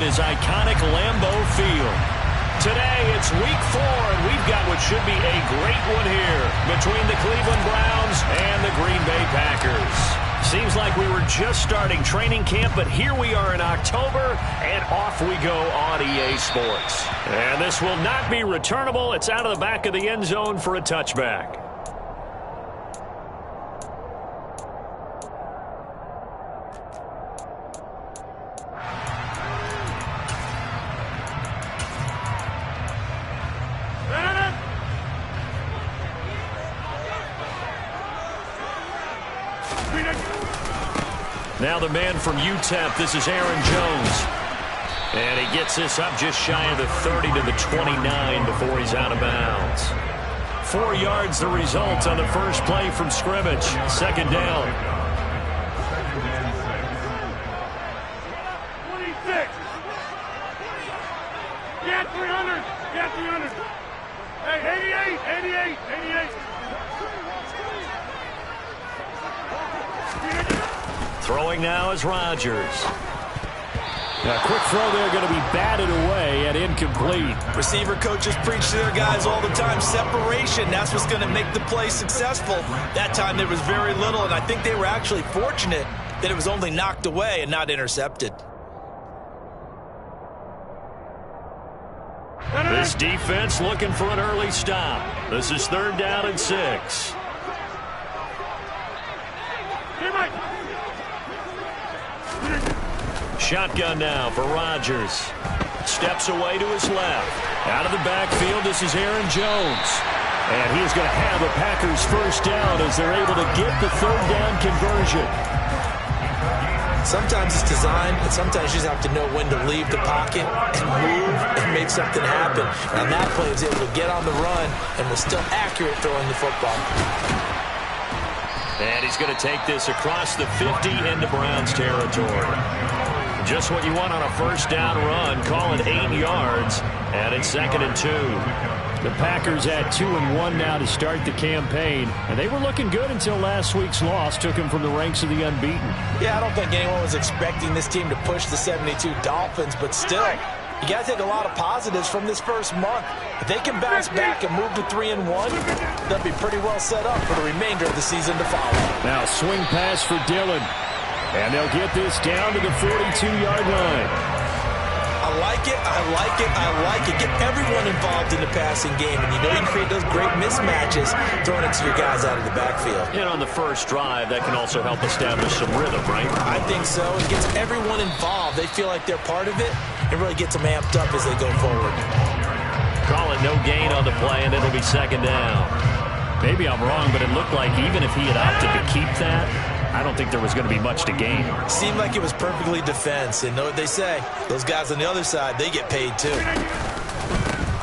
his iconic Lambeau Field. Today, it's week 4, and we've got what should be a great one here between the Cleveland Browns and the Green Bay Packers. Seems like we were just starting training camp, but here we are in October, and off we go on EA Sports. And this will not be returnable. It's out of the back of the end zone for a touchback. Now the man from UTEP, this is Aaron Jones. And he gets this up just shy of the 30 to the 29 before he's out of bounds. 4 yards the result on the first play from scrimmage. Second down. 26. Get 300. Get 300. Hey, 88. 88. 88. Throwing now is Rodgers. A quick throw there, going to be batted away and incomplete. Receiver coaches preach to their guys all the time. Separation, that's what's going to make the play successful. That time there was very little, and I think they were actually fortunate that it was only knocked away and not intercepted. This defense looking for an early stop. This is 3rd down and 6. Shotgun now for Rodgers. Steps away to his left. Out of the backfield, this is Aaron Jones. And he's going to have a Packers first down as they're able to get the 3rd down conversion. Sometimes it's designed, and sometimes you just have to know when to leave the pocket and move and make something happen. And that play was able to get on the run and was still accurate throwing the football. And he's going to take this across the 50 into Browns territory. Just what you want on a first down run. Call it 8 yards, and it's 2nd and 2. The Packers at 2-1 now to start the campaign, and they were looking good until last week's loss took them from the ranks of the unbeaten. Yeah, I don't think anyone was expecting this team to push the 72 Dolphins, but still, you got to take a lot of positives from this first month. If they can bounce back and move to 3-1, they'll be pretty well set up for the remainder of the season to follow. Now swing pass for Dillon. And they'll get this down to the 42-yard line. I like it, I like it, I like it. Get everyone involved in the passing game, and you know you can create those great mismatches throwing it to your guys out of the backfield. And on the first drive, that can also help establish some rhythm, right? I think so. It gets everyone involved. They feel like they're part of it. It really gets them amped up as they go forward. Call it no gain on the play, and it'll be 2nd down. Maybe I'm wrong, but it looked like even if he had opted to keep that, I don't think there was going to be much to gain. Seemed like it was perfectly defense. And know what they say? Those guys on the other side, they get paid too.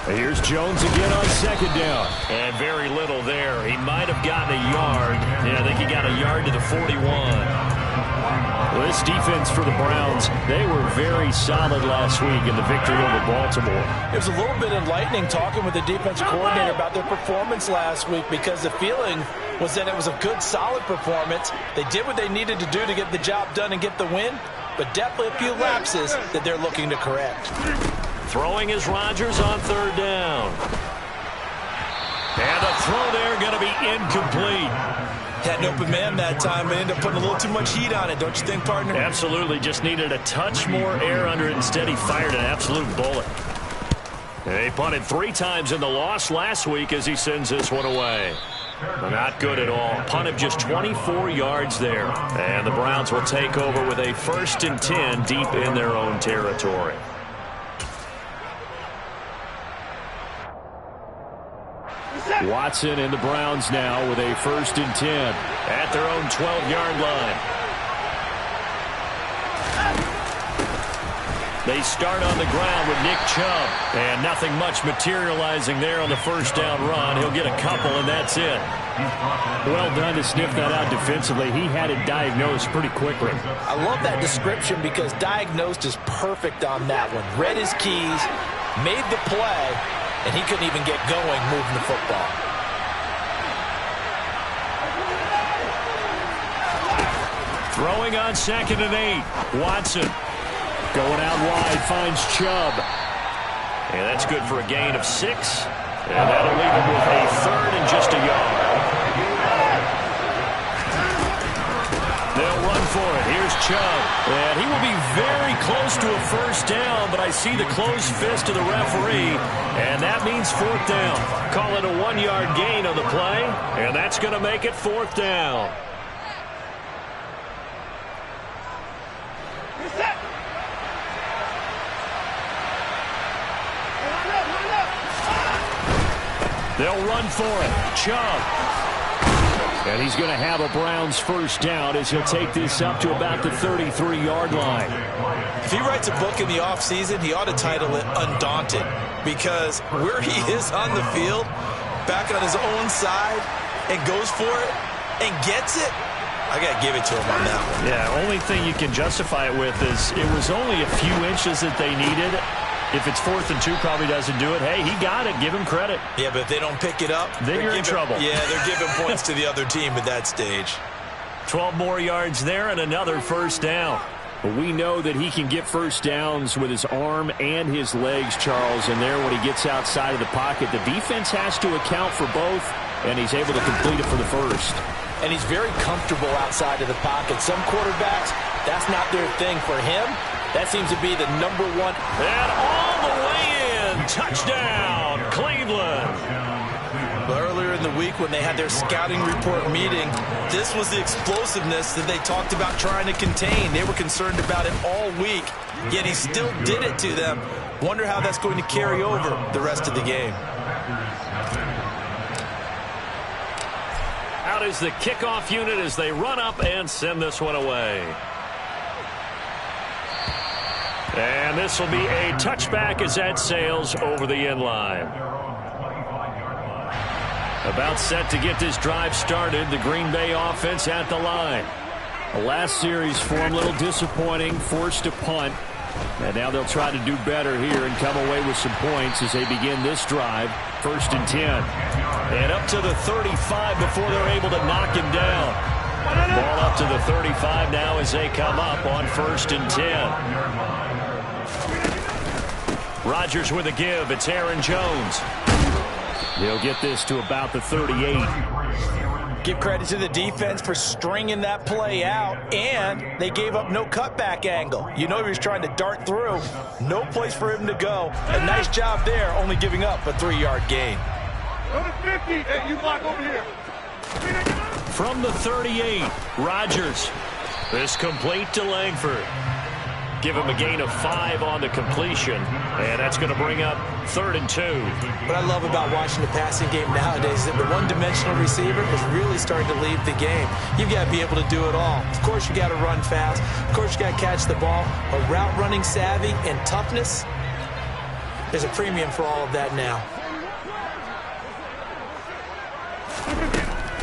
Here's Jones again on 2nd down. And very little there. He might have gotten a yard. Yeah, I think he got a yard to the 41. Well, this defense for the Browns, they were very solid last week in the victory over Baltimore. It was a little bit enlightening talking with the defensive coordinator about their performance last week, because the feeling was that it was a good, solid performance. They did what they needed to do to get the job done and get the win, but definitely a few lapses that they're looking to correct. Throwing is Rodgers on 3rd down. And the throw there going to be incomplete. Had an open man that time, but ended up putting a little too much heat on it, don't you think, partner? Absolutely. Just needed a touch more air under it. Instead, he fired an absolute bullet. They punted 3 times in the loss last week as he sends this one away. Not good at all. Punt of just 24 yards there. And the Browns will take over with a 1st and 10 deep in their own territory. Watson and the Browns now with a 1st and 10 at their own 12-yard line. They start on the ground with Nick Chubb, and nothing much materializing there on the first down run. He'll get a couple, and that's it. Well done to sniff that out defensively. He had it diagnosed pretty quickly. I love that description because diagnosed is perfect on that one. Read his keys, made the play, and he couldn't even get going moving the football. Throwing on 2nd and 8. Watson. Going out wide, finds Chubb. And that's good for a gain of 6. And that'll leave him with a 3rd and just a yard. They'll run for it. Here's Chubb. And he will be very close to a first down, but I see the closed fist of the referee, and that means 4th down. Call it a 1-yard gain on the play, and that's going to make it 4th down. They'll run for it. Chubb. And he's going to have a Browns first down as he'll take this up to about the 33-yard line. If he writes a book in the offseason, he ought to title it Undaunted, because where he is on the field, back on his own side, and goes for it and gets it, I got to give it to him on that one. Yeah, only thing you can justify it with is it was only a few inches that they needed. If it's 4th and 2, probably doesn't do it. Hey, he got it. Give him credit. Yeah, but if they don't pick it up, then you're in trouble. Yeah, they're giving points to the other team at that stage. 12 more yards there and another first down. But we know that he can get first downs with his arm and his legs, Charles. And there, when he gets outside of the pocket, the defense has to account for both, and he's able to complete it for the first. And he's very comfortable outside of the pocket. Some quarterbacks, that's not their thing. For him, that seems to be the #1. And all the way in. Touchdown, Cleveland. Earlier in the week when they had their scouting report meeting, this was the explosiveness that they talked about trying to contain. They were concerned about it all week, yet he still did it to them. Wonder how that's going to carry over the rest of the game. Out is the kickoff unit as they run up and send this one away. And this will be a touchback as that sails over the end line. About set to get this drive started, the Green Bay offense at the line. The last series for them, a little disappointing, forced to punt. And now they'll try to do better here and come away with some points as they begin this drive, 1st and 10. And up to the 35 before they're able to knock him down. Ball up to the 35 now as they come up on 1st and 10. Rodgers with a give. It's Aaron Jones. He'll get this to about the 38. Give credit to the defense for stringing that play out, and they gave up no cutback angle. You know he was trying to dart through. No place for him to go. A nice job there, only giving up a 3-yard gain. Go to 50. Hey, you block over here. From the 38, Rodgers. This complete to Langford. Give him a gain of 5 on the completion, and that's going to bring up 3rd and 2. What I love about watching the passing game nowadays is that the one-dimensional receiver is really starting to lead the game. You've got to be able to do it all. Of course, you got to run fast. Of course, you got to catch the ball. But route running savvy and toughness, there's a premium for all of that now.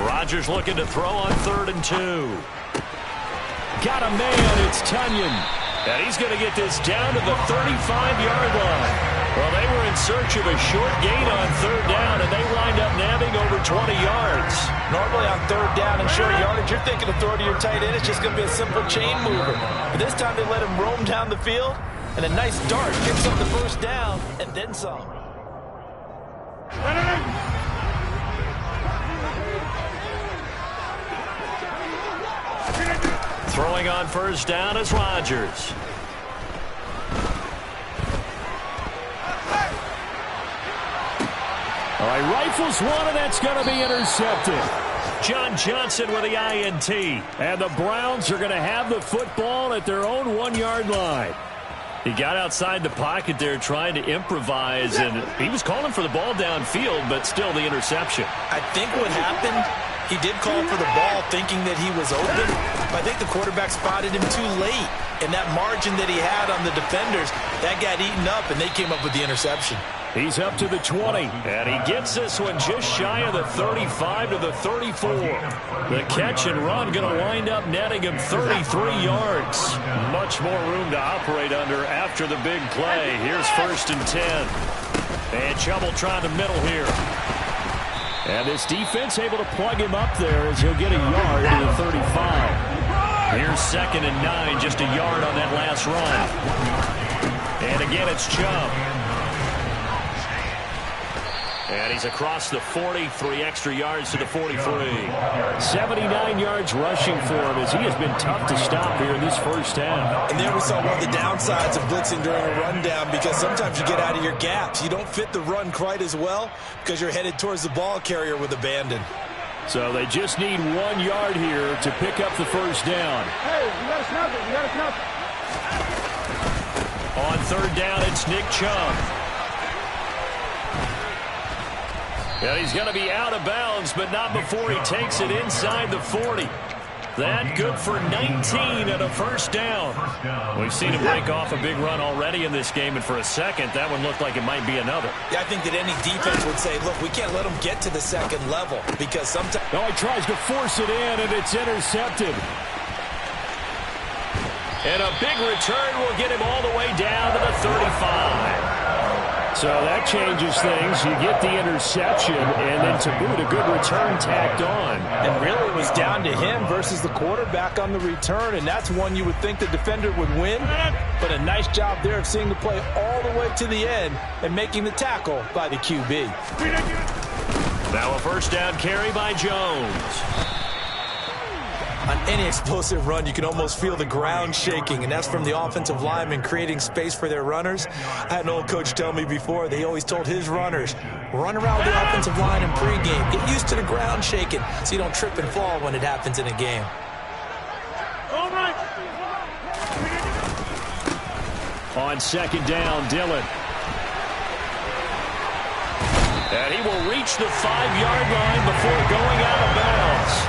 Rodgers looking to throw on 3rd and 2. Got a man. It's Tunyon. And he's going to get this down to the 35-yard line. Well, they were in search of a short gain on 3rd down, and they wind up nabbing over 20 yards. Normally on 3rd down and short yardage, you're thinking of throw to your tight end. It's just going to be a simple chain mover. But this time they let him roam down the field, and a nice dart picks up the first down, and then some. Throwing on 1st down is Rodgers. All right, rifles one, and that's going to be intercepted. John Johnson with the INT. And the Browns are going to have the football at their own 1-yard line. He got outside the pocket there trying to improvise, and he was calling for the ball downfield, but still the interception. I think what happened, he did call for the ball thinking that he was open, but I think the quarterback spotted him too late. And that margin that he had on the defenders, that got eaten up, and they came up with the interception. He's up to the 20, and he gets this one just shy of the 35 to the 34. The catch and run going to wind up netting him 33 yards. Much more room to operate under after the big play. Here's 1st and 10. And Chubb trying to middle here. And this defense able to plug him up there as he'll get a yard to the 35. Here's 2nd and 9, just a yard on that last run. again, it's Chubb. And he's across the 40, 3 extra yards to the 43. 79 yards rushing for him as he has been tough to stop here in this first half. And there we saw one of the downsides of blitzing during a rundown, because sometimes you get out of your gaps. You don't fit the run quite as well because you're headed towards the ball carrier with abandon. So they just need 1 yard here to pick up the first down. Hey, you got to snap it. You got to snap it. On third down, it's Nick Chubb. And he's going to be out of bounds, but not before he takes it inside the 40. That good for 19 and a first down. We've seen him break off a big run already in this game, and for a second, that one looked like it might be another. Yeah, I think that any defense would say, look, we can't let him get to the second level, because sometimes... No, he tries to force it in, and it's intercepted. And a big return will get him all the way down to the 35. So that changes things. You get the interception, and then to boot, a good return tacked on. And really it was down to him versus the quarterback on the return, and that's one you would think the defender would win. But a nice job there of seeing the play all the way to the end and making the tackle by the QB. Now a first down carry by Jones. On any explosive run, you can almost feel the ground shaking, and that's from the offensive linemen creating space for their runners. I had an old coach tell me before, they always told his runners, run around the offensive line in pregame. Get used to the ground shaking so you don't trip and fall when it happens in a game. All right. On second down, Dillon. And he will reach the 5-yard line before going out of bounds.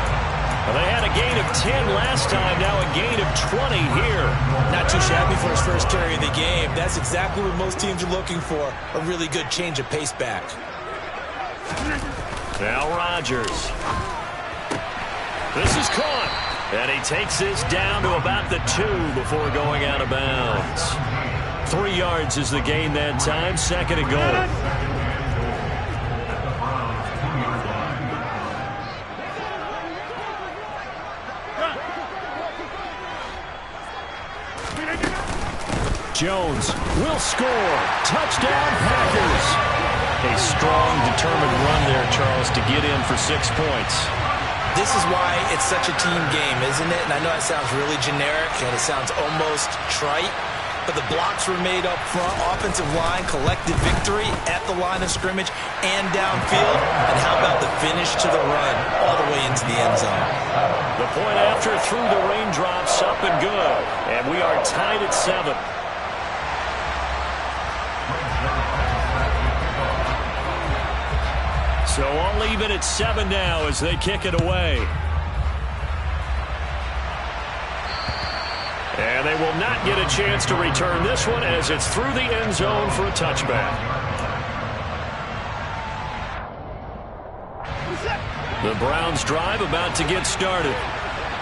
Well, they had a gain of 10 last time, now a gain of 20 here. Not too shabby for his first carry of the game. That's exactly what most teams are looking for, a really good change of pace back. Now Rodgers. This is caught. And he takes this down to about the 2 before going out of bounds. 3 yards is the gain that time, second and goal. Jones will score. Touchdown, Packers. A strong, determined run there, Charles, to get in for 6 points. This is why it's such a team game, isn't it? And I know it sounds really generic and it sounds almost trite, but the blocks were made up front, offensive line, collective victory at the line of scrimmage and downfield. And how about the finish to the run all the way into the end zone? The point after through the raindrops, up and good. And we are tied at 7. So all even at 7 now as they kick it away. And they will not get a chance to return this one as it's through the end zone for a touchback. The Browns drive about to get started.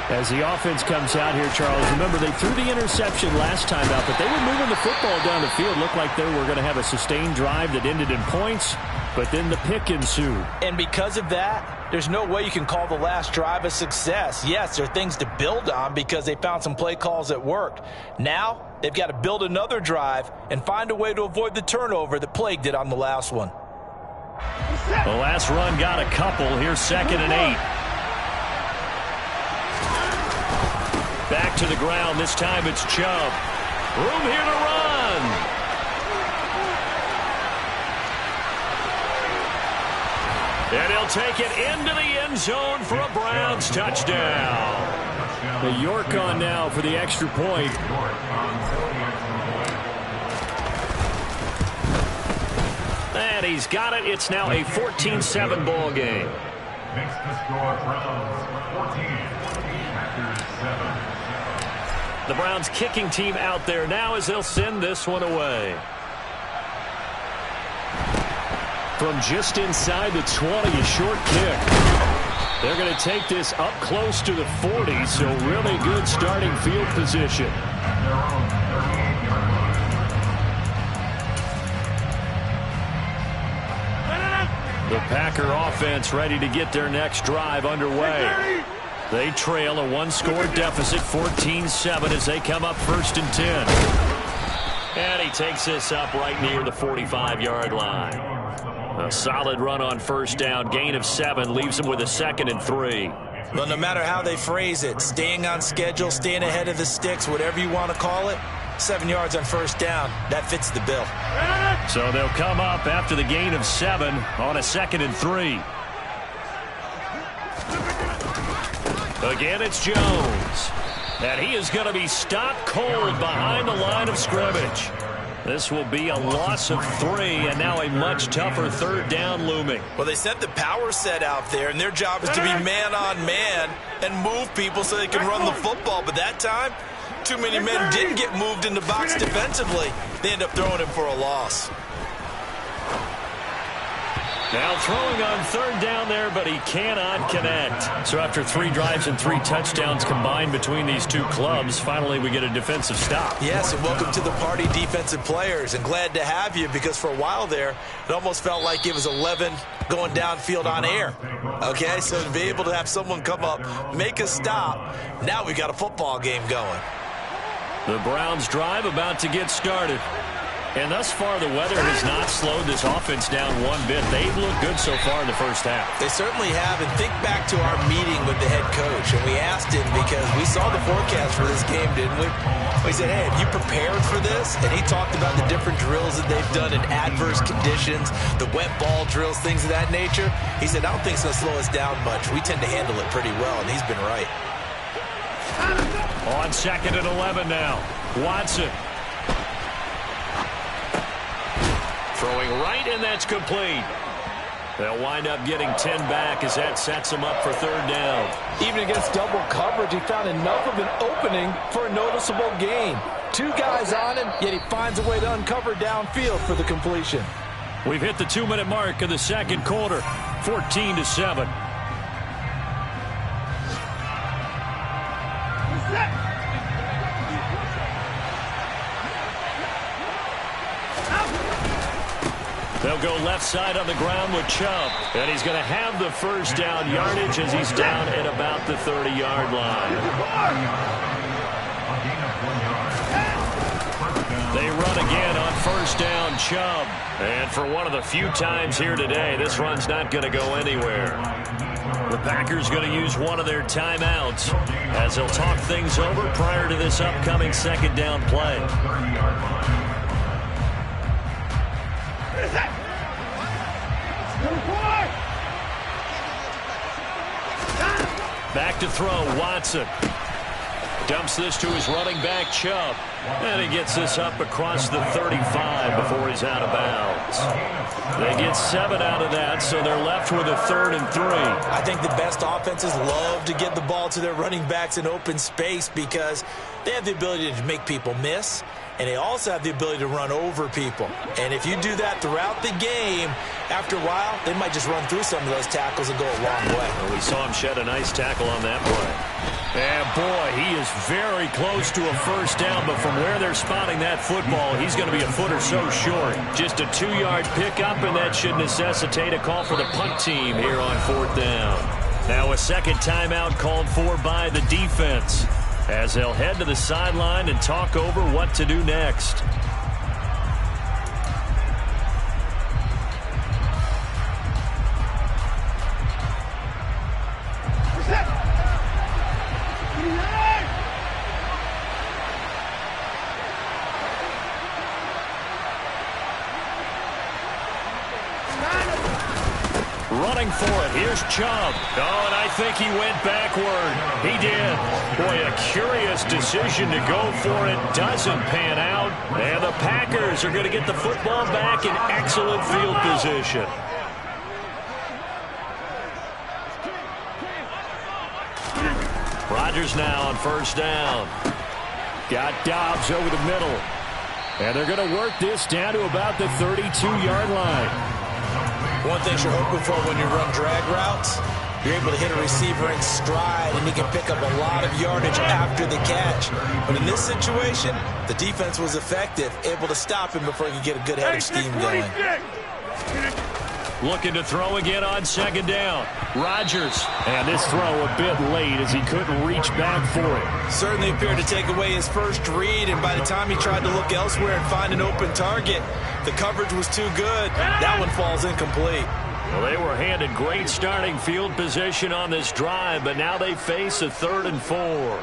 As the offense comes out here, Charles, remember they threw the interception last time out, but they were moving the football down the field. Looked like they were going to have a sustained drive that ended in points, but then the pick ensued. And because of that, there's no way you can call the last drive a success. Yes, there are things to build on because they found some play calls that worked. Now, they've got to build another drive and find a way to avoid the turnover that plagued it on the last one. The last run got a couple. Here's 2nd and 8. Back to the ground. This time it's Chubb. Room here to run. And he'll take it into the end zone for a Browns touchdown. The York on now for the extra point. And he's got it. It's now a 14-7 ball game. Makes the score Browns 14, Packers 7. The Browns kicking team out there now as they'll send this one away. From just inside the 20, a short kick. They're going to take this up close to the 40, so really good starting field position. The Packer offense ready to get their next drive underway. They trail a 1-score deficit, 14-7, as they come up 1st and 10. And he takes this up right near the 45-yard line. A solid run on first down. Gain of 7 leaves him with a 2nd and 3. Well, no matter how they phrase it, staying on schedule, staying ahead of the sticks, whatever you want to call it, 7 yards on first down, that fits the bill. So they'll come up after the gain of 7 on a 2nd and 3. Again, it's Jones. And he is going to be stopped cold behind the line of scrimmage. This will be a loss of 3, and now a much tougher 3rd down looming. Well, they sent the power set out there, and their job is to be man-on-man and move people so they can run the football. But that time, too many men didn't get moved in the box defensively. They end up throwing him for a loss. Now throwing on 3rd down there, but he cannot connect. So after 3 drives and 3 touchdowns combined between these two clubs, finally we get a defensive stop. Yes, and welcome to the party, defensive players. And glad to have you, because for a while there, it almost felt like it was 11 going downfield on air. Okay, so to be able to have someone come up, make a stop, now we got a football game going. The Browns drive about to get started. And thus far, the weather has not slowed this offense down one bit. They've looked good so far in the first half. They certainly have. And think back to our meeting with the head coach. And we asked him, because we saw the forecast for this game, didn't we? We said, hey, have you prepared for this? And he talked about the different drills that they've done in adverse conditions, the wet ball drills, things of that nature. He said, I don't think it's going to slow us down much. We tend to handle it pretty well, and he's been right. On 2nd and 11 now. Watson. Throwing right, and that's complete. They'll wind up getting 10 back as that sets him up for 3rd down. Even against double coverage, he found enough of an opening for a noticeable gain. 2 guys on him, yet he finds a way to uncover downfield for the completion. We've hit the 2-minute mark of the 2nd quarter, 14-7. They'll go left side on the ground with Chubb. And he's going to have the first down yardage as he's down at about the 30-yard line. They run again on first down, Chubb. And for one of the few times here today, this run's not going to go anywhere. The Packers going to use one of their timeouts as they'll talk things over prior to this upcoming 2nd down play. Back to throw, Watson. Dumps this to his running back, Chubb. And he gets this up across the 35 before he's out of bounds. They get 7 out of that, so they're left with a 3rd and 3. I think the best offenses love to get the ball to their running backs in open space because they have the ability to make people miss, and they also have the ability to run over people. And if you do that throughout the game, after a while, they might just run through some of those tackles and go a long way. Well, we saw him shed a nice tackle on that play. And boy, he is very close to a first down, but from where they're spotting that football, he's going to be a foot or so short. Just a 2-yard pickup, and that should necessitate a call for the punt team here on 4th down. Now a 2nd timeout called for by the defense as they'll head to the sideline and talk over what to do next. Running for it. Here's Chubb. Oh, and I think he went backward. He did. Boy, a curious decision to go for it. Doesn't pan out. And the Packers are going to get the football back in excellent field position. Rodgers now on first down. Got Dobbs over the middle. And they're going to work this down to about the 32-yard line. One thing you're hoping for when you run drag routes, you're able to hit a receiver in stride, and he can pick up a lot of yardage after the catch. But in this situation, the defense was effective, able to stop him before he could get a good head of steam going. Looking to throw again on second down. Rodgers. And this throw a bit late as he couldn't reach back for it. Certainly appeared to take away his first read, and by the time he tried to look elsewhere and find an open target, the coverage was too good. That one falls incomplete. Well, they were handed great starting field position on this drive, but now they face a 3rd and 4.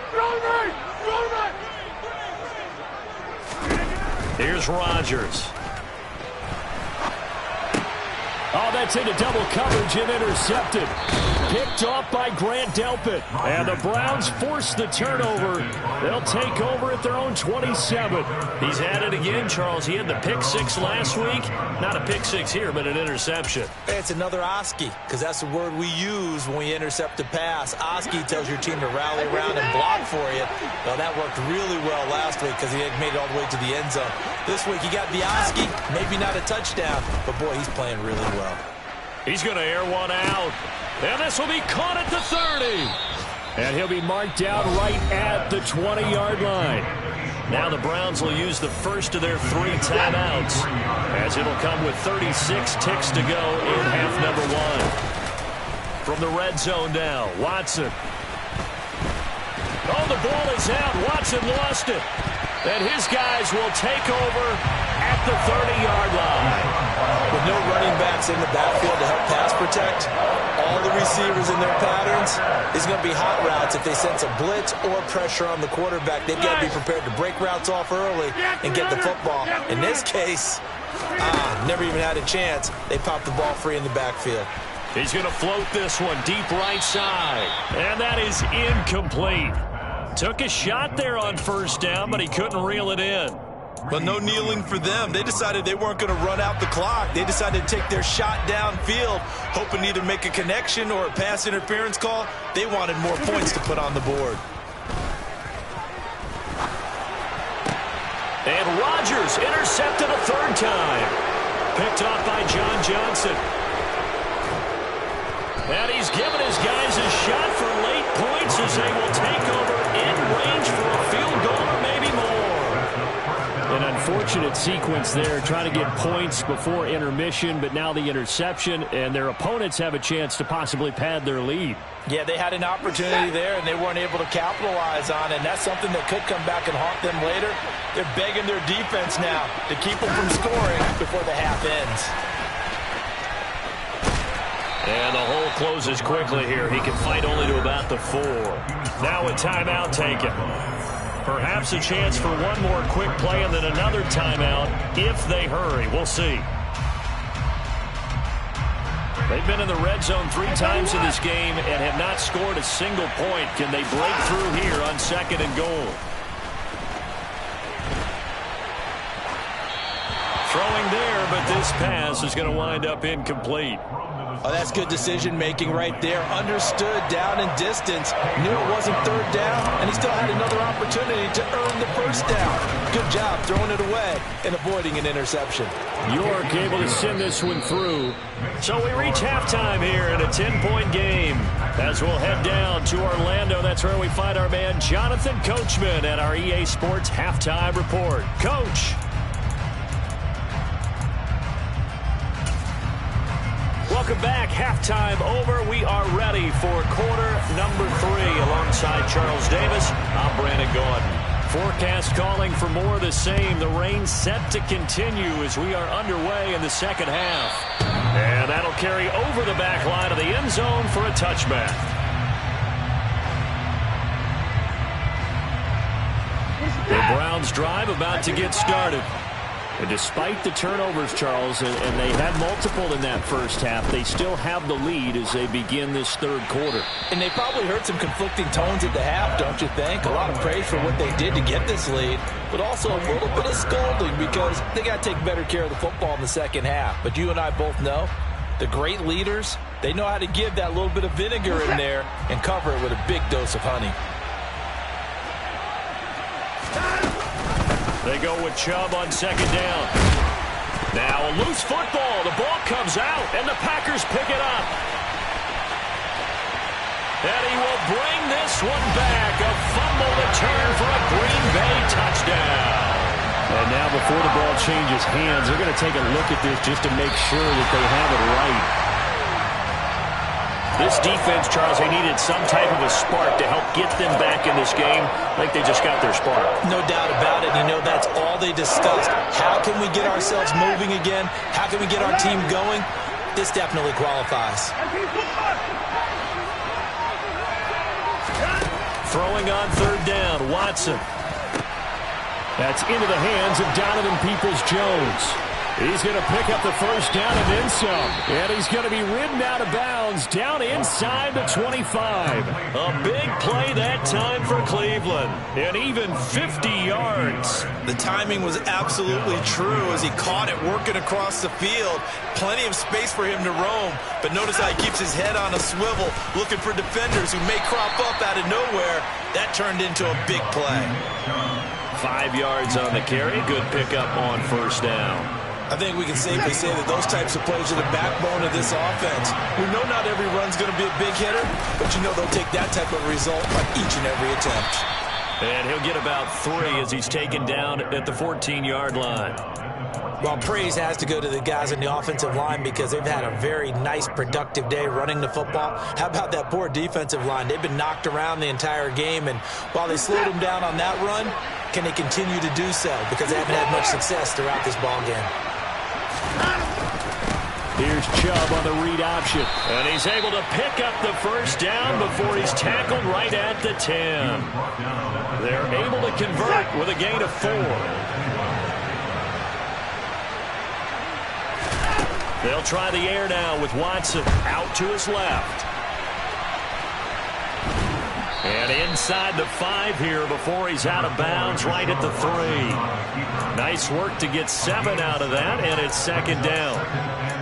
Here's Rodgers. Oh, that's into double coverage and intercepted. Picked off by Grant Delpit. And the Browns force the turnover. They'll take over at their own 27. He's at it again, Charles. He had the pick 6 last week. Not a pick 6 here, but an interception. It's another Oski, because that's the word we use when we intercept a pass. Oski tells your team to rally around and block for you. Well, that worked really well last week because he had made it all the way to the end zone. This week he got the Oski, maybe not a touchdown, but boy, he's playing really well. He's going to air one out. And this will be caught at the 30. And he'll be marked down right at the 20-yard line. Now the Browns will use the first of their 3 timeouts, as it'll come with 36 ticks to go in half number 1. From the red zone now, Watson. Oh, the ball is out. Watson lost it. And his guys will take over at the 30-yard line. With no running backs in the backfield to help pass protect, all the receivers in their patterns, it's going to be hot routes if they sense a blitz or pressure on the quarterback. They've got to be prepared to break routes off early and get the football. In this case, never even had a chance. They popped the ball free in the backfield. He's going to float this one deep right side. And that is incomplete. Took a shot there on first down, but he couldn't reel it in. But no kneeling for them. They decided they weren't going to run out the clock. They decided to take their shot downfield, hoping to either make a connection or a pass interference call. They wanted more points to put on the board. And Rodgers intercepted a 3rd time. Picked off by John Johnson. And he's given his guys a shot for late points as they will take over in range for a field goal or maybe more. An unfortunate sequence there, trying to get points before intermission, but now the interception, and their opponents have a chance to possibly pad their lead. Yeah, they had an opportunity there, and they weren't able to capitalize on it, and that's something that could come back and haunt them later. They're begging their defense now to keep them from scoring before the half ends. And the hole closes quickly here. He can fight only to about the 4. Now a timeout taken. Perhaps a chance for one more quick play and then another timeout if they hurry. We'll see. They've been in the red zone 3 times in this game and have not scored a single point. Can they break through here on 2nd and goal? Throwing there, but this pass is going to wind up incomplete. Oh, that's good decision-making right there. Understood down and distance. Knew it wasn't 3rd down, and he still had another opportunity to earn the 1st down. Good job throwing it away and avoiding an interception. York able to send this one through. So we reach halftime here in a 10-point game. As we'll head down to Orlando, that's where we find our man Jonathan Coachman at our EA Sports Halftime Report. Coach. Welcome back. Halftime over. We are ready for quarter number 3 alongside Charles Davis. I'm Brandon Gordon. Forecast calling for more of the same. The rain set to continue as we are underway in the 2nd half. And that'll carry over the back line of the end zone for a touchback. The Browns drive about to get started. And despite the turnovers, Charles, and they had multiple in that first half, they still have the lead as they begin this 3rd quarter. And they probably heard some conflicting tones at the half, don't you think? A lot of praise for what they did to get this lead, but also a little bit of scolding because they got to take better care of the football in the 2nd half. But you and I both know the great leaders, they know how to give that little bit of vinegar in there and cover it with a big dose of honey. They go with Chubb on 2nd down. Now a loose football. The ball comes out, and the Packers pick it up. And he will bring this one back. A fumble return for a Green Bay touchdown. And now before the ball changes hands, they're going to take a look at this just to make sure that they have it right. This defense, Charles, they needed some type of a spark to help get them back in this game. I think they just got their spark. No doubt about it. You know, that's all they discussed. How can we get ourselves moving again? How can we get our team going? This definitely qualifies. Throwing on third down, Watson. That's into the hands of Donovan Peoples-Jones. He's going to pick up the first down and then some. And he's going to be ridden out of bounds down inside the 25. A big play that time for Cleveland. And even 50 yards. The timing was absolutely true as he caught it working across the field. Plenty of space for him to roam. But notice how he keeps his head on a swivel looking for defenders who may crop up out of nowhere. That turned into a big play. 5 yards on the carry. Good pickup on first down. I think we can safely say that those types of plays are the backbone of this offense. We know not every run's going to be a big hitter, but you know they'll take that type of result on each and every attempt. And he'll get about 3 as he's taken down at the 14-yard line. Well, praise has to go to the guys in the offensive line because they've had a very nice, productive day running the football. How about that poor defensive line? They've been knocked around the entire game, and while they slowed them down on that run, can they continue to do so? Because they haven't had much success throughout this ball game. Here's Chubb on the read option. And he's able to pick up the first down before he's tackled right at the 10. They're able to convert with a gain of 4. They'll try the air now with Watson out to his left. And inside the 5 here before he's out of bounds right at the 3. Nice work to get 7 out of that, and it's second down.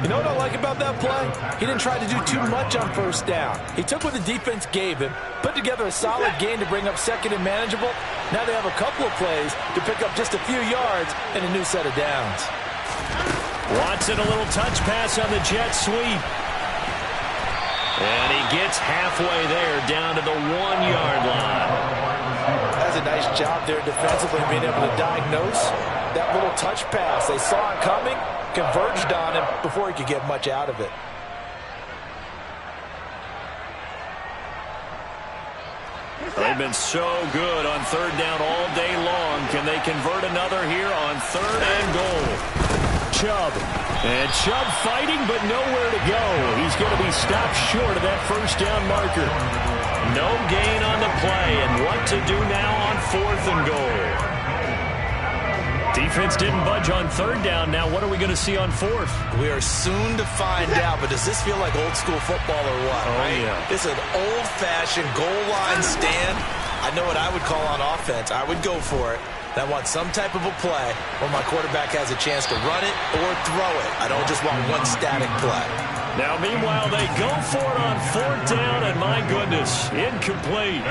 You know what I like about that play? He didn't try to do too much on first down. He took what the defense gave him, put together a solid gain to bring up second and manageable. Now they have a couple of plays to pick up just a few yards and a new set of downs. Watson, a little touch pass on the jet sweep. And he gets halfway there down to the 1-yard line. That's a nice job there defensively, being able to diagnose that little touch pass. They saw it coming, converged on him before he could get much out of it. They've been so good on third down all day long. Can they convert another here on 3rd and goal? Chubb. And Chubb fighting, but nowhere to go. He's going to be stopped short of that first down marker. No gain on the play, and what to do now on 4th and goal? Defense didn't budge on 3rd down. Now what are we going to see on 4th? We are soon to find out, but does this feel like old school football or what? Oh, right? yeah. It's an old-fashioned goal line stand. I know what I would call on offense. I would go for it. I want some type of a play where my quarterback has a chance to run it or throw it. I don't just want one static play. Now, meanwhile, they go for it on 4th down, and my goodness, incomplete.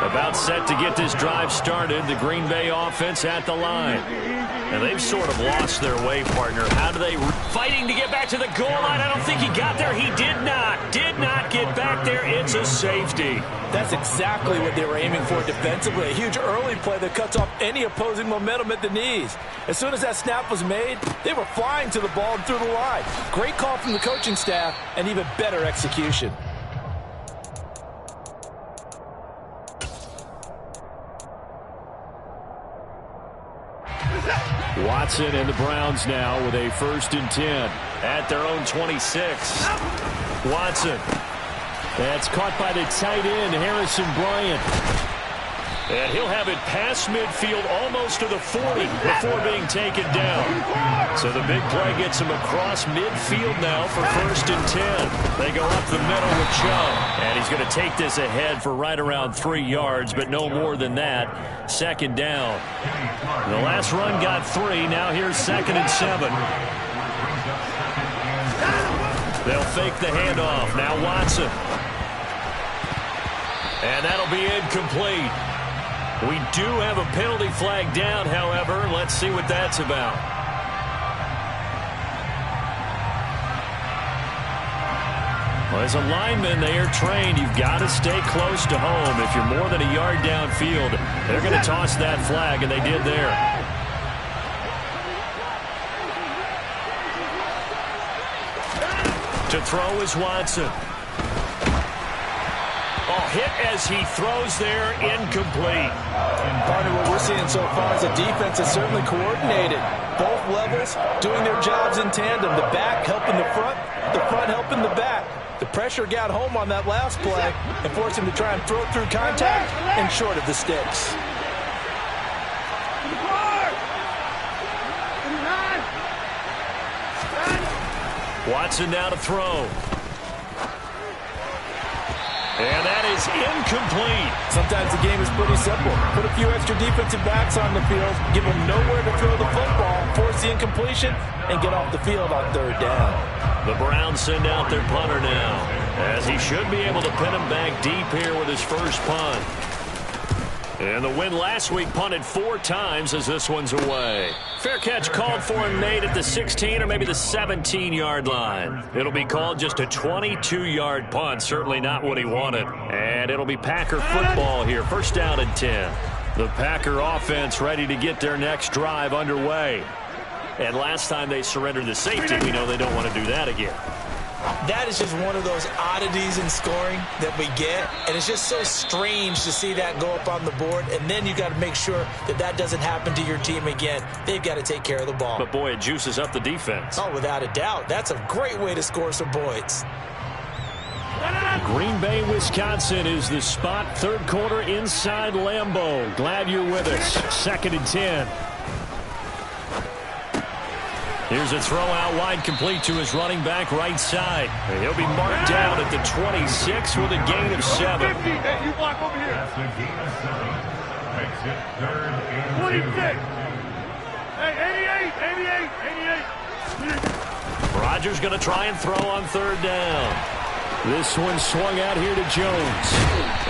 About set to get this drive started, the Green Bay offense at the line. And they've sort of lost their way, partner. How do they... Fighting to get back to the goal line. I don't think he got there. He did not get back there. It's a safety. That's exactly what they were aiming for defensively. A huge early play that cuts off any opposing momentum at the knees. As soon as that snap was made, they were flying to the ball and through the line. Great call from the coaching staff and even better execution. Watson and the Browns now with a 1st and 10 at their own 26. Watson. That's caught by the tight end, Harrison Bryant. And he'll have it past midfield almost to the 40 before being taken down. So the big play gets him across midfield now for 1st and 10. They go up the middle with Chubb. And he's going to take this ahead for right around 3 yards, but no more than that. 2nd down. The last run got 3. Now here's 2nd and 7. They'll fake the handoff. Now Watson. And that'll be incomplete. We do have a penalty flag down, however. Let's see what that's about. Well, as a lineman, they are trained. You've got to stay close to home. If you're more than a yard downfield, they're going to toss that flag, and they did there. To throw is Watson. Oh, hit as he throws there, incomplete. Part of what we're seeing so far is the defense is certainly coordinated. Both levels doing their jobs in tandem. The back helping the front helping the back. The pressure got home on that last play and forced him to try and throw it through contact and short of the sticks. Watson now to throw. And that is incomplete. Sometimes the game is pretty simple. Put a few extra defensive backs on the field, give them nowhere to throw the football, force the incompletion, and get off the field on third down. The Browns send out their punter now, as he should be able to pin him back deep here with his first punt. And the win last week punted 4 times as this one's away. Fair catch called for him, Nate, at the 16 or maybe the 17-yard line. It'll be called just a 22-yard punt. Certainly not what he wanted. And it'll be Packer football here. First down and 10. The Packer offense ready to get their next drive underway. And last time they surrendered the safety, we know they don't want to do that again. That is just one of those oddities in scoring that we get, and it's just so strange to see that go up on the board, and then you got to make sure that that doesn't happen to your team again. They've got to take care of the ball. But, boy, it juices up the defense. Oh, without a doubt. That's a great way to score some points. Green Bay, Wisconsin is the spot. Third quarter inside Lambeau. Glad you're with us. Second and 10. Here's a throw out wide, complete to his running back right side. And he'll be marked down at the 26 with a gain of 7. Hey, you block over here. That's a gain of 7. Makes it third and 26. 2. Hey, 88. Rodgers going to try and throw on third down. This one swung out here to Jones.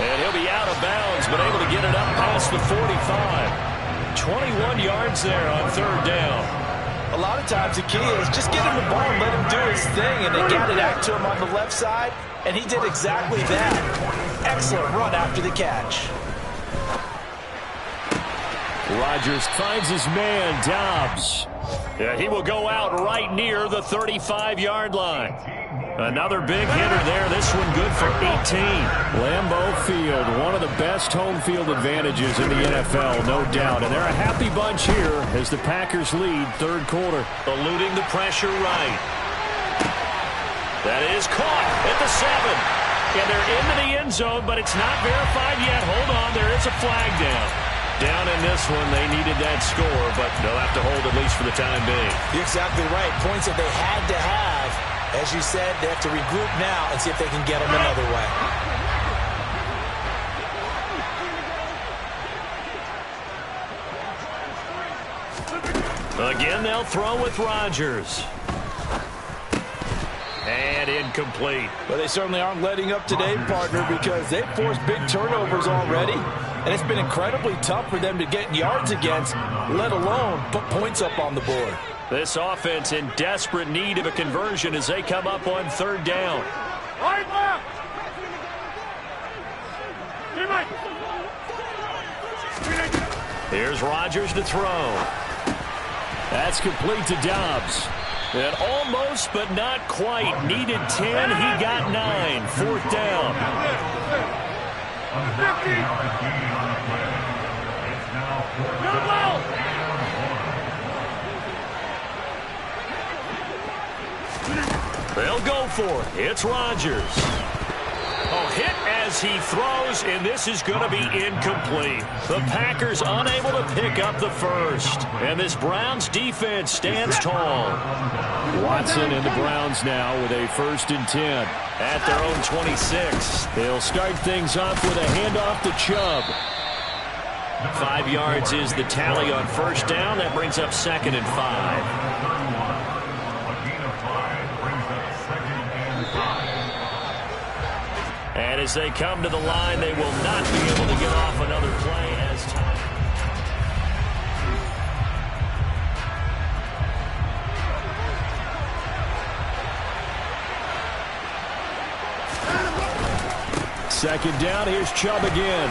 And he'll be out of bounds, but able to get it up past the 45. 21 yards there on third down. A lot of times the key is just get him the ball and let him do his thing, and they got it out to him on the left side, and he did exactly that. Excellent run after the catch. Rodgers finds his man, Dobbs. Yeah, he will go out right near the 35-yard line. Another big hitter there. This one good for 18. Lambeau Field, one of the best home field advantages in the NFL, no doubt. And they're a happy bunch here as the Packers lead third quarter. Eluding the pressure right. That is caught at the 7. And they're into the end zone, but it's not verified yet. Hold on, there is a flag down. Down in this one, they needed that score, but they'll have to hold at least for the time being. You're exactly right. Points that they had to have. As you said, they have to regroup now and see if they can get them another way. Again, they'll throw with Rodgers. And incomplete. Well, they certainly aren't letting up today, partner, because they've forced big turnovers already. And it's been incredibly tough for them to get yards against, let alone put points up on the board. This offense in desperate need of a conversion as they come up on third down. Right left. Here's Rodgers to throw. That's complete to Dobbs. And almost, but not quite. Needed 10. He got 9. Fourth down. They'll go for it. It's Rodgers. Oh, hit as he throws, and this is going to be incomplete. The Packers unable to pick up the first. And this Browns defense stands tall. Watson and the Browns now with a 1st and 10 at their own 26. They'll start things off with a handoff to Chubb. 5 yards is the tally on first down. That brings up 2nd and 5. And as they come to the line, they will not be able to get off another play as time. Second down, here's Chubb again.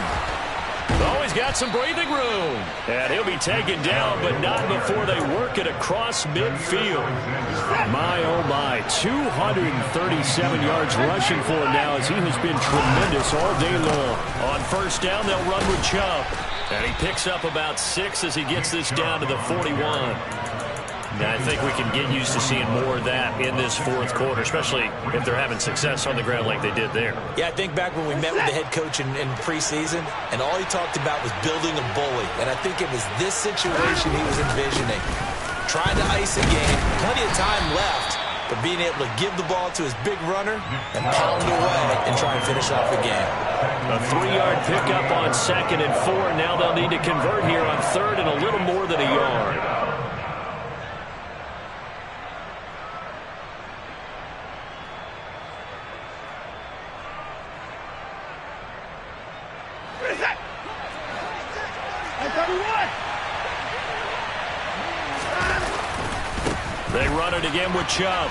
Oh, he's got some breathing room. And he'll be taken down, but not before they work it across midfield. My, oh my, 237 yards rushing for him now as he has been tremendous all day long. On first down, they'll run with Chubb. And he picks up about 6 as he gets this down to the 41. Now, I think we can get used to seeing more of that in this fourth quarter, especially if they're having success on the ground like they did there. Yeah, I think back when we met with the head coach in preseason, and all he talked about was building a bully. And I think it was this situation he was envisioning. Trying to ice a game, plenty of time left, but being able to give the ball to his big runner and pound away and try and finish off the game. A 3-yard pickup on 2nd and 4. Now they'll need to convert here on 3rd and a little more than a yard. They run it again with Chubb.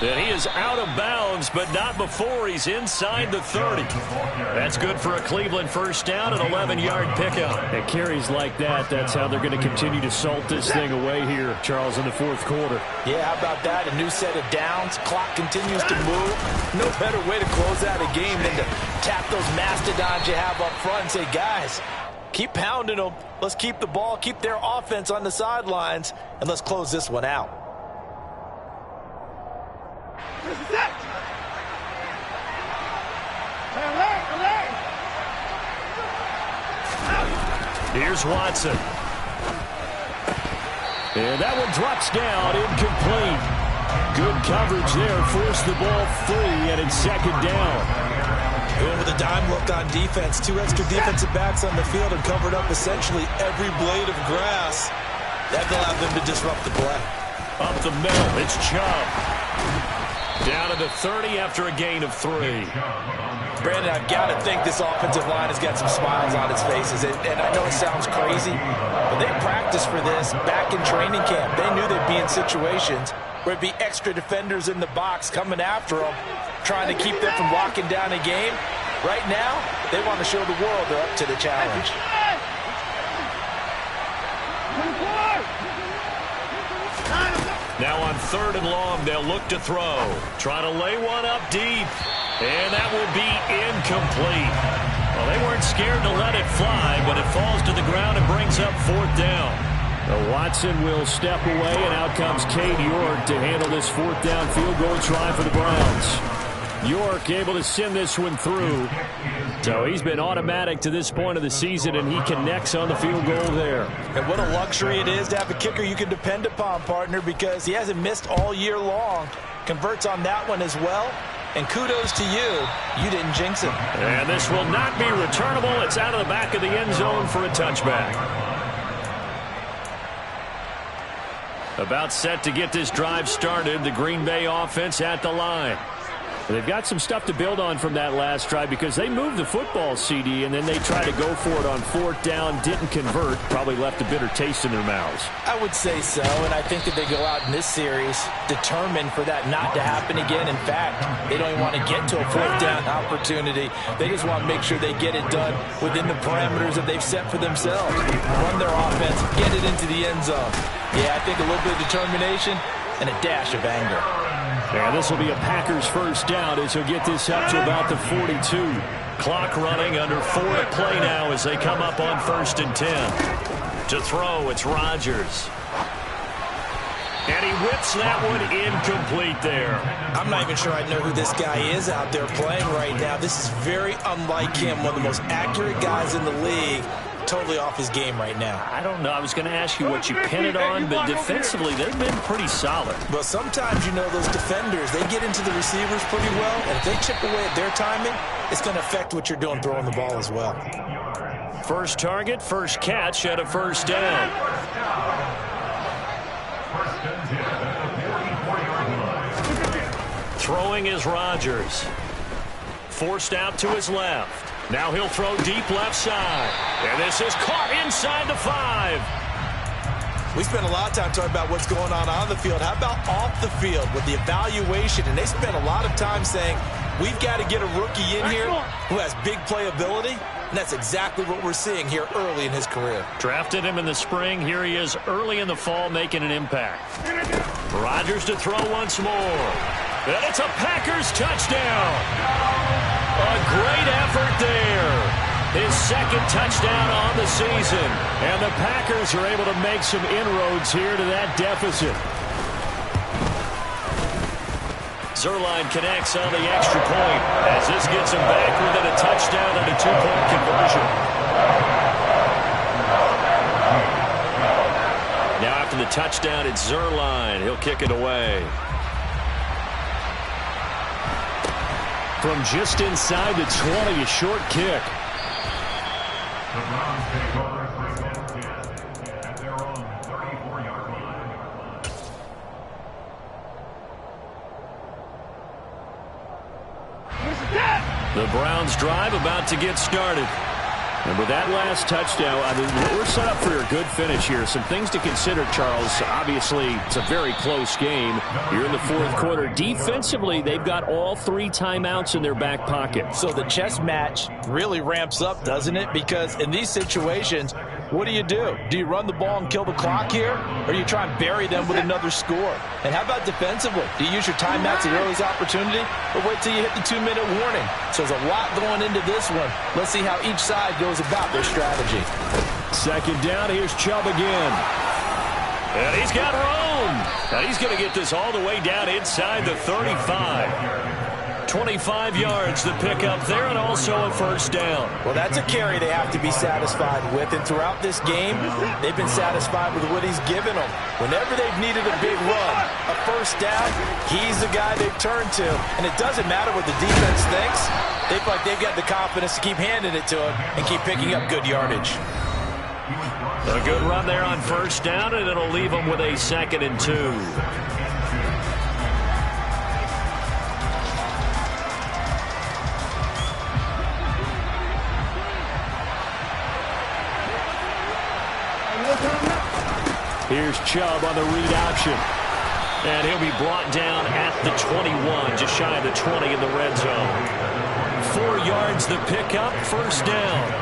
And he is out of bounds, but not before he's inside the 30. That's good for a Cleveland first down, an 11-yard pickup. And carries like that, that's how they're going to continue to salt this thing away here, Charles, in the fourth quarter. Yeah, how about that? A new set of downs. Clock continues to move. No better way to close out a game than to tap those mastodons you have up front and say, guys, keep pounding them. Let's keep the ball, keep their offense on the sidelines, and let's close this one out. Here's Watson. And that one drops down, incomplete. Good coverage there, forced the ball free, and it's 2nd down. Going with a dime look on defense. 2 extra defensive backs on the field and covered up essentially every blade of grass. That allowed them to disrupt the play. Up the middle, it's Chubb. Down to the 30 after a gain of 3. Brandon, I've got to think this offensive line has got some smiles on its faces. And I know it sounds crazy, but they practiced for this back in training camp. They knew they'd be in situations where it'd be extra defenders in the box coming after them, trying to keep them from locking down a game. Right now, they want to show the world they're up to the challenge. Now on 3rd and long, they'll look to throw. Trying to lay one up deep. And that will be incomplete. Well, they weren't scared to let it fly, but it falls to the ground and brings up 4th down. Watson will step away, and out comes Cade York to handle this 4th down field goal try for the Browns. York able to send this one through. So he's been automatic to this point of the season, and he connects on the field goal there. And what a luxury it is to have a kicker you can depend upon, partner, because he hasn't missed all year long. Converts on that one as well. And kudos to you. You didn't jinx him. And this will not be returnable. It's out of the back of the end zone for a touchback. About set to get this drive started. The Green Bay offense at the line. They've got some stuff to build on from that last drive because they moved the football, CD, and then they tried to go for it on 4th down, didn't convert, probably left a bitter taste in their mouths. I would say so, and I think that they go out in this series determined for that not to happen again. In fact, they don't even want to get to a 4th down opportunity. They just want to make sure they get it done within the parameters that they've set for themselves. Run their offense, get it into the end zone. Yeah, I think a little bit of determination and a dash of anger. And this will be a Packers first down as he'll get this up to about the 42. Clock running under 4 to play now as they come up on 1st and 10. To throw, it's Rodgers. And he whips that one incomplete there. I'm not even sure I know who this guy is out there playing right now. This is very unlike him, one of the most accurate guys in the league. Totally off his game right now. I don't know. I was going to ask you what you pin it on, but defensively, they've been pretty solid. Well, sometimes, you know, those defenders, they get into the receivers pretty well, and if they chip away at their timing, it's going to affect what you're doing throwing the ball as well. First target, first catch at a first down. Throwing is Rodgers. Forced out to his left. Now he'll throw deep left side. And this is caught inside the 5. We spent a lot of time talking about what's going on the field. How about off the field with the evaluation? And they spent a lot of time saying, We've got to get a rookie in here who has big playability, and that's exactly what we're seeing here early in his career. Drafted him in the spring. Here he is early in the fall making an impact. Rodgers to throw once more. And it's a Packers touchdown. A great effort there. His second touchdown on the season. And the Packers are able to make some inroads here to that deficit. Zuerlein connects on the extra point as this gets him back within a touchdown and a two-point conversion. Now after the touchdown, it's Zuerlein. He'll kick it away. From just inside the 20, a short kick. The Browns take over 3-10 at their own 34-yard line. The Browns drive about to get started. And with that last touchdown, I mean, we're set up for a good finish here. Some things to consider, Charles. Obviously, it's a very close game. You're in the fourth quarter. Defensively, they've got all 3 timeouts in their back pocket. So the chess match really ramps up, doesn't it? Because in these situations, what do? Do you run the ball and kill the clock here? Or do you try and bury them with another score? And how about defensively? Do you use your timeouts at earliest opportunity? Or wait till you hit the 2-minute warning? So there's a lot going into this one. Let's see how each side goes about their strategy. Second down, here's Chubb again. And he's got room. Now he's going to get this all the way down inside the 35. 25 yards to pick up there, and also a first down. Well, that's a carry they have to be satisfied with, and throughout this game, they've been satisfied with what he's given them. Whenever they've needed a big run, a first down, he's the guy they've turned to. And it doesn't matter what the defense thinks. They feel like they've got the confidence to keep handing it to him and keep picking up good yardage. A good run there on first down, and it'll leave them with a 2nd and 2. Here's Chubb on the read option. And he'll be brought down at the 21, just shy of the 20 in the red zone. 4 yards the pickup, first down.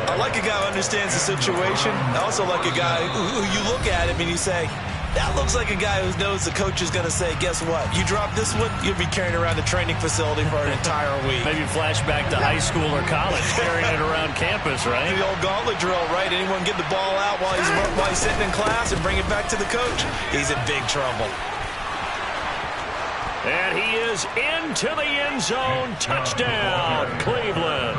I like a guy who understands the situation. I also like a guy who you look at him and you say, that looks like a guy who knows the coach is going to say, guess what? You drop this one, you'll be carrying around the training facility for an entire week. Maybe flashback to high school or college, carrying it around campus, right? The old gauntlet drill, right? Anyone get the ball out while he's sitting in class and bring it back to the coach? He's in big trouble. And he is into the end zone. Touchdown, Cleveland.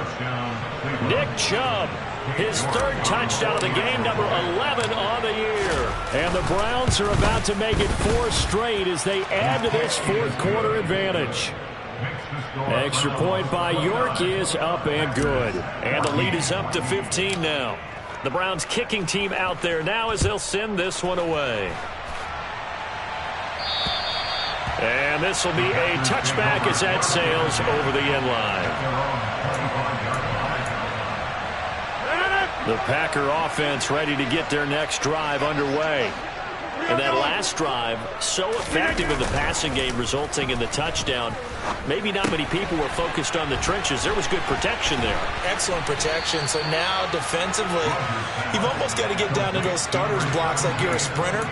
Nick Chubb, his 3rd touchdown of the game, number 11 on the year. And the Browns are about to make it 4 straight as they add to this fourth quarter advantage. Extra point by York is up and good. And the lead is up to 15 now. The Browns kicking team out there now as they'll send this one away. And this will be a touchback as that sails over the end line. The Packer offense ready to get their next drive underway. And that last drive, so effective in the passing game, resulting in the touchdown. Maybe not many people were focused on the trenches. There was good protection there. Excellent protection. So now defensively, you've almost got to get down to those starters blocks like you're a sprinter.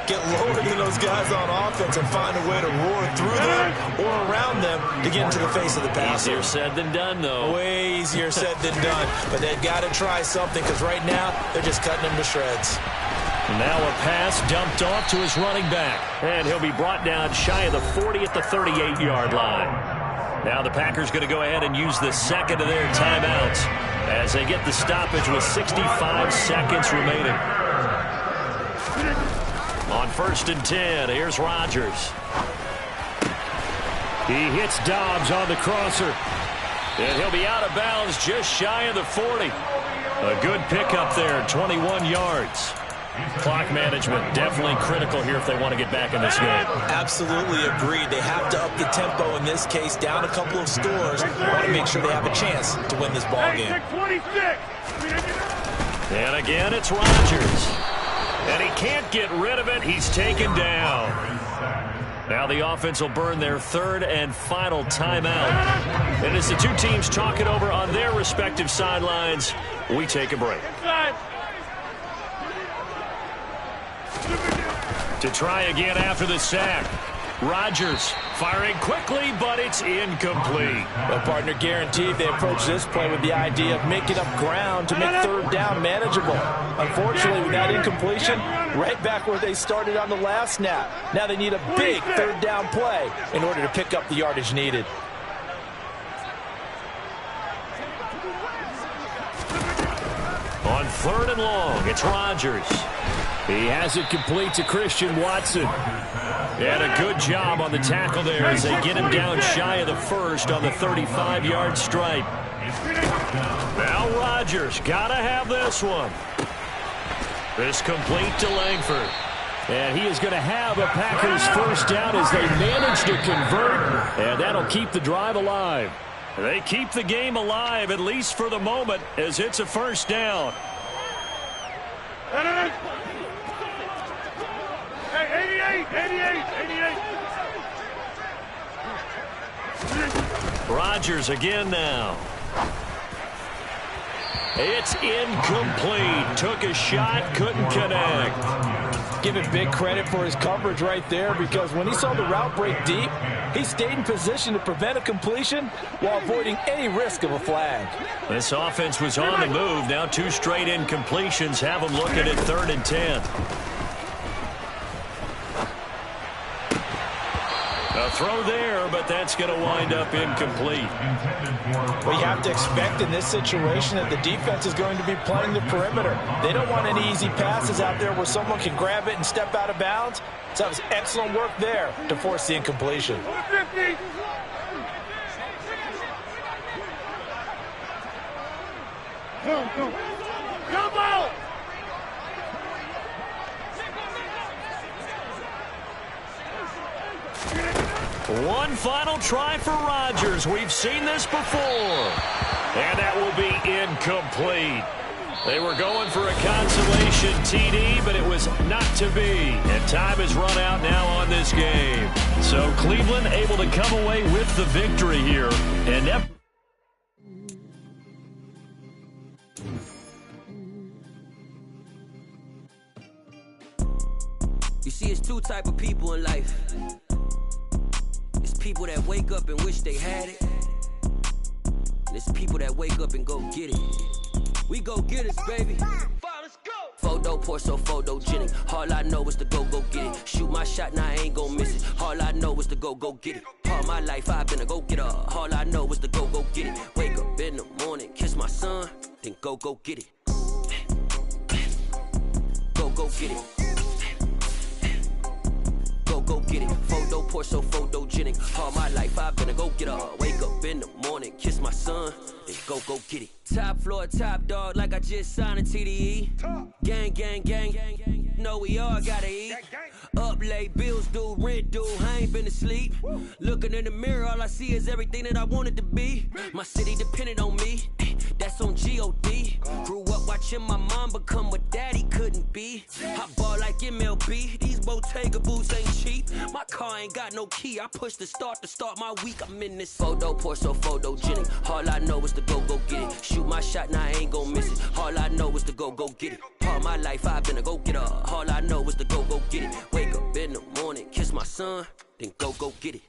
Get lower than those guys on offense and find a way to roar through them or around them to get into the face of the passer. Easier said than done, though. Way easier said than done. But they've got to try something because right now they're just cutting them to shreds. Now a pass dumped off to his running back. And he'll be brought down shy of the 40 at the 38-yard line. Now the Packers going to go ahead and use the 2nd of their timeouts as they get the stoppage with 65 seconds remaining. On 1st and 10, here's Rodgers. He hits Dobbs on the crosser. And he'll be out of bounds just shy of the 40. A good pickup there, 21 yards. Clock management definitely critical here if they want to get back in this game. Absolutely agreed. They have to up the tempo in this case, down a couple of scores. Want to make sure they have a chance to win this ball game. And again, it's Rodgers. And he can't get rid of it. He's taken down. Now the offense will burn their third and final timeout. And as the two teams talk it over on their respective sidelines, we take a break. To try again after the sack. Rodgers firing quickly, but it's incomplete. Well, partner, guaranteed they approach this play with the idea of making up ground to make third down manageable. Unfortunately, with that incompletion, right back where they started on the last snap. Now they need a big third down play in order to pick up the yardage needed. On third and long, it's Rodgers. He has it complete to Christian Watson. And a good job on the tackle there as they get him down shy of the first on the 35-yard stripe. Now Rodgers, gotta have this one. This complete to Langford. And he is going to have a Packers first down as they manage to convert. And that'll keep the drive alive. They keep the game alive, at least for the moment, as it's a first down. Hey, 88. Rodgers again now. It's incomplete. Took a shot, couldn't connect. Give him big credit for his coverage right there, because when he saw the route break deep, he stayed in position to prevent a completion while avoiding any risk of a flag. This offense was on the move. Now two straight incompletions have them looking at 3rd and 10. A throw there, but that's going to wind up incomplete. Well, you have to expect in this situation that the defense is going to be playing the perimeter. They don't want any easy passes out there where someone can grab it and step out of bounds. So that was excellent work there to force the incompletion. 50. Come on! One final try for Rodgers. We've seen this before. And that will be incomplete. They were going for a consolation TD, but it was not to be. And time has run out now on this game. So Cleveland able to come away with the victory here. And that... You see, it's two type of people in life. It's people that wake up and wish they had it. And it's people that wake up and go get it. We go get it, baby. Let's go. Photo pour so photogenic. All I know is to go get it. Shoot my shot, now I ain't gon' miss it. All I know is to go get it. All my life I've been a go-getter. All I know is to go get it. Wake up in the morning, kiss my son, then go get it. Go get it. Go get it. Photo pour so photogenic. All my life I've been a go-getter. Wake up in the morning, kiss my son, and go get it. Top floor, top dog, like I just signed a TDE. Gang. Know we all gotta eat. Up late, bills due, rent due, I ain't been asleep. Looking in the mirror, all I see is everything that I wanted to be. My city depended on me, that's on G.O.D. Grew up watching my mom become what daddy couldn't be. I ball like MLB, these Bottega boots ain't cheap. My car ain't got no key, I push the start to start my week. I'm in this photo pour so photogenic. All I know is to go get it. Shoot my shot, now I ain't gon' miss it. All I know is to go get it. All my life I've been a go-getter. All I know is to go get it. Wake up in the morning, kiss my son, then go get it.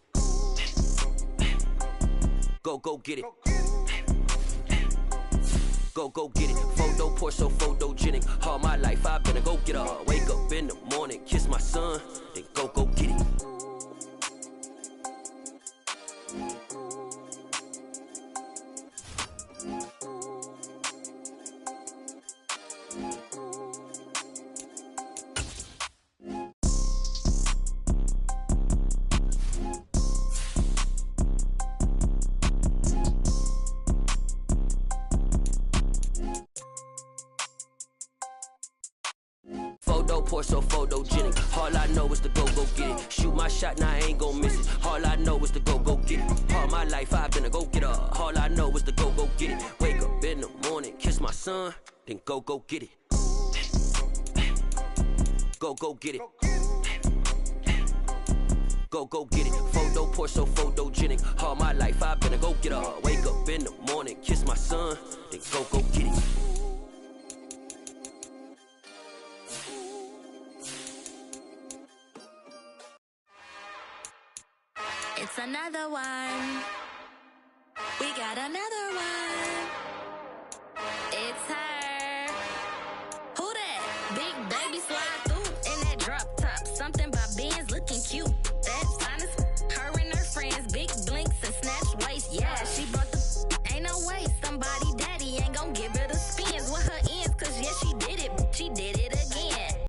Go get it. Go get it. Photo pour so photogenic. All my life I've been a go-getter. Wake up in the morning, kiss my son, then go get it. Pour so photogenic. All I know is to go get it. Shoot my shot, now I ain't gon' miss it. All I know is to go get it. All my life I've been a go-getter. All I know is to go get it. Wake up in the morning, kiss my son, then go get it. Go get it. go get it. Photo Porsche, so photogenic. All my life I've been a go getter. Wake up in the morning, kiss my son, then go get it. It's another one. We got another one.